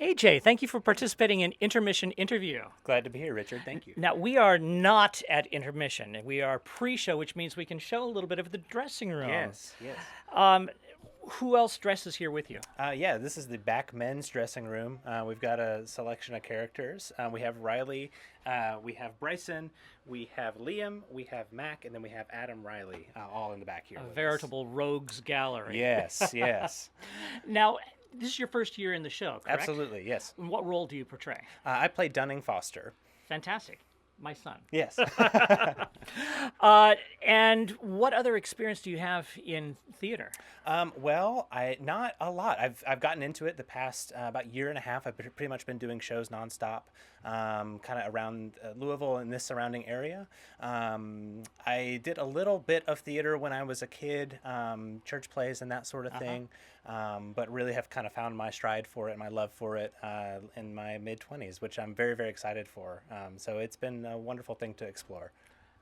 AJ, thank you for participating in Intermission Interview. Glad to be here, Richard. Thank you. Now, we are not at intermission. We are pre-show, which means we can show a little bit of the dressing room. Yes. Who else dresses here with you? Yeah, this is the back men's dressing room. We've got a selection of characters. We have Riley, we have Bryson, we have Liam, we have Mac, and then we have Adam Riley, all in the back here. A veritable rogues gallery. Yes. Now, this is your first year in the show, correct? Absolutely, yes. What role do you portray? I play Dunning Foster. Fantastic. My son. Yes. And what other experience do you have in theater? Well, not a lot. I've gotten into it the past about year and a half. I've pretty much been doing shows nonstop, kind of around Louisville and this surrounding area. I did a little bit of theater when I was a kid, church plays and that sort of thing, but really have kind of found my stride for it, my love for it in my mid-20s, which I'm very, very excited for. So it's been a wonderful thing to explore.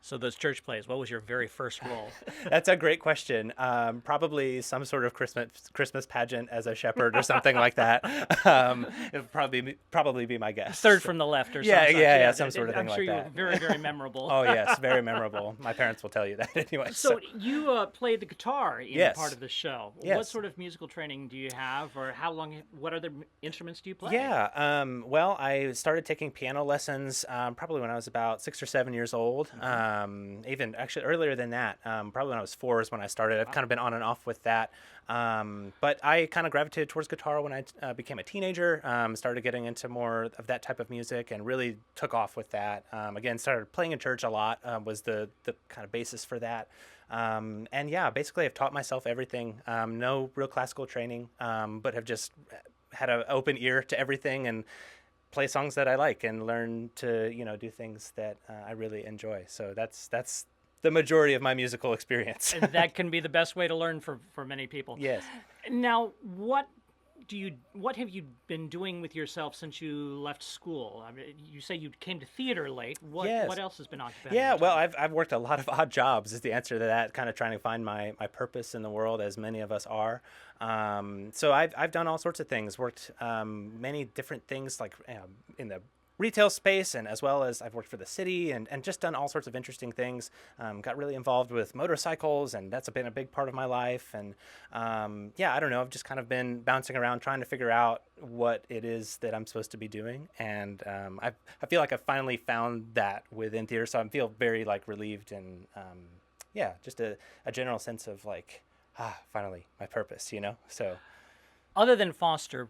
So those church plays, what was your very first role? That's a great question. Probably some sort of Christmas pageant as a shepherd or something like that. It would probably be my guess. Third from the left or something. Yeah, some sort of thing like that. I'm sure you were very, very memorable. Oh, yes, very memorable. My parents will tell you that anyway. So you played the guitar in part of the show. Yes. What sort of musical training do you have, or what other instruments do you play? Yeah, well, I started taking piano lessons probably when I was about 6 or 7 years old. Even actually earlier than that, probably when I was 4 is when I started. I've kind of been on and off with that. But I kind of gravitated towards guitar when I became a teenager, started getting into more of that type of music and really took off with that. Again, started playing in church a lot, was the kind of basis for that. And yeah, basically I've taught myself everything. No real classical training, but have just had an open ear to everything and play songs that I like and learn to, do things that I really enjoy. So that's the majority of my musical experience. And that can be the best way to learn for many people. Yes. Now, what have you been doing with yourself since you left school? I mean, you say you came to theater late. What else has been occupying your time? Well, I've worked a lot of odd jobs is the answer to that, kind of trying to find my purpose in the world, as many of us are. So I've done all sorts of things, worked many different things, like in the retail space, and as well as I've worked for the city and just done all sorts of interesting things. Got really involved with motorcycles, and that's been a big part of my life. And I don't know, I've just kind of been bouncing around trying to figure out what it is that I'm supposed to be doing. And I feel like I've finally found that within theater, so I feel very relieved and just a general sense of finally my purpose, so. Other than Foster,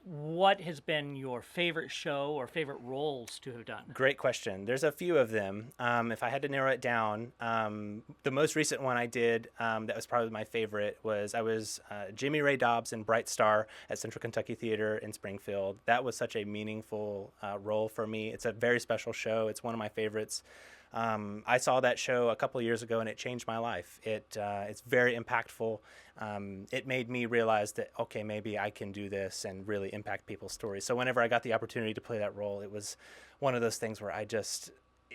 what has been your favorite show or favorite roles to have done? Great question. There's a few of them. If I had to narrow it down, the most recent one I did that was probably my favorite was I was Jimmy Ray Dobbs in Bright Star at Central Kentucky Theater in Springfield. That was such a meaningful role for me. It's a very special show. It's one of my favorites. I saw that show a couple of years ago, and it changed my life. It's very impactful. It made me realize that, okay, maybe I can do this and really impact people's stories. So whenever I got the opportunity to play that role, it was one of those things where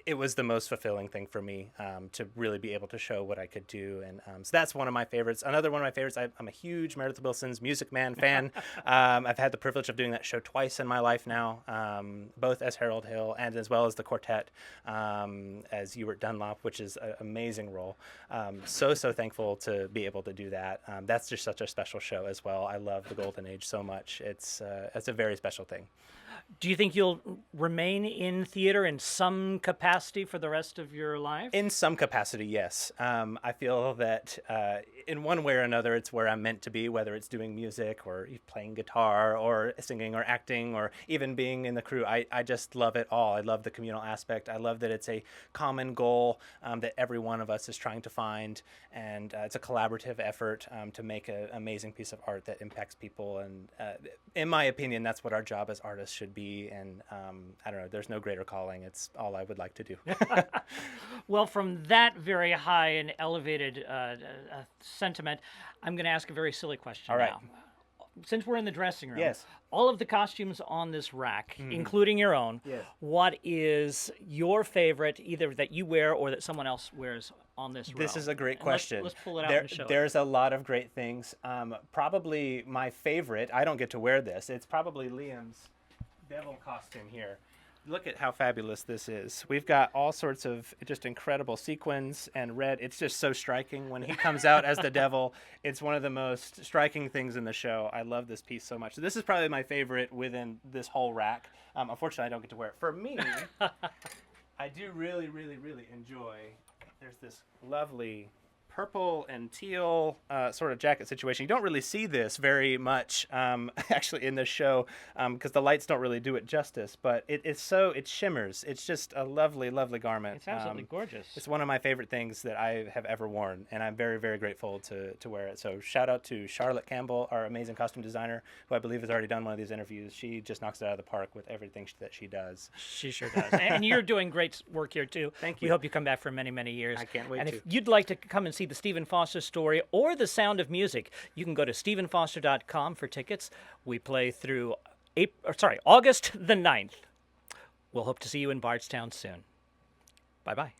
it was the most fulfilling thing for me to really be able to show what I could do. And so that's one of my favorites. Another one of my favorites, I'm a huge Meredith Willson's Music Man fan. I've had the privilege of doing that show twice in my life now, both as Harold Hill and as well as the quartet as Ewart Dunlop, which is an amazing role. So thankful to be able to do that. That's just such a special show as well. I love the Golden Age so much. It's a very special thing. Do you think you'll remain in theater in some capacity for the rest of your life? In some capacity, yes. I feel that in one way or another, it's where I'm meant to be, whether it's doing music or playing guitar or singing or acting or even being in the crew. I just love it all. I love the communal aspect. I love that it's a common goal that every one of us is trying to find. And it's a collaborative effort to make an amazing piece of art that impacts people. And in my opinion, that's what our job as artists should be. And I don't know, there's no greater calling. It's all I would like to do. Well, from that very high and elevated sentiment, I'm going to ask a very silly question all right. now. since we're in the dressing room, Yes. all of the costumes on this rack, including your own, Yes. what is your favorite, either that you wear or that someone else wears on this row? This is a great And question. Let's pull it out and show it. There's a lot of great things. Probably my favorite, I don't get to wear this, it's probably Liam's devil costume here. Look at how fabulous this is. We've got all sorts of just incredible sequins and red. It's just so striking. When he comes out as the devil, it's one of the most striking things in the show. I love this piece so much. So this is probably my favorite within this whole rack. Unfortunately, I don't get to wear it. For me, I do really, really, really enjoy, there's this lovely purple and teal sort of jacket situation. You don't really see this very much actually in this show because the lights don't really do it justice, but it shimmers. It's just a lovely, lovely garment. It's absolutely gorgeous. It's one of my favorite things that I have ever worn, and I'm very, very grateful to wear it. So shout out to Charlotte Campbell, our amazing costume designer, who I believe has already done one of these interviews. She just knocks it out of the park with everything that she does. She sure does. And you're doing great work here, too. Thank you. We hope you come back for many, many years. I can't wait and to. if you'd like to come and see the Stephen Foster story or The Sound of Music, you can go to stephenfoster.com for tickets. We play through August the 9th. We'll hope to see you in Bardstown soon. Bye-bye.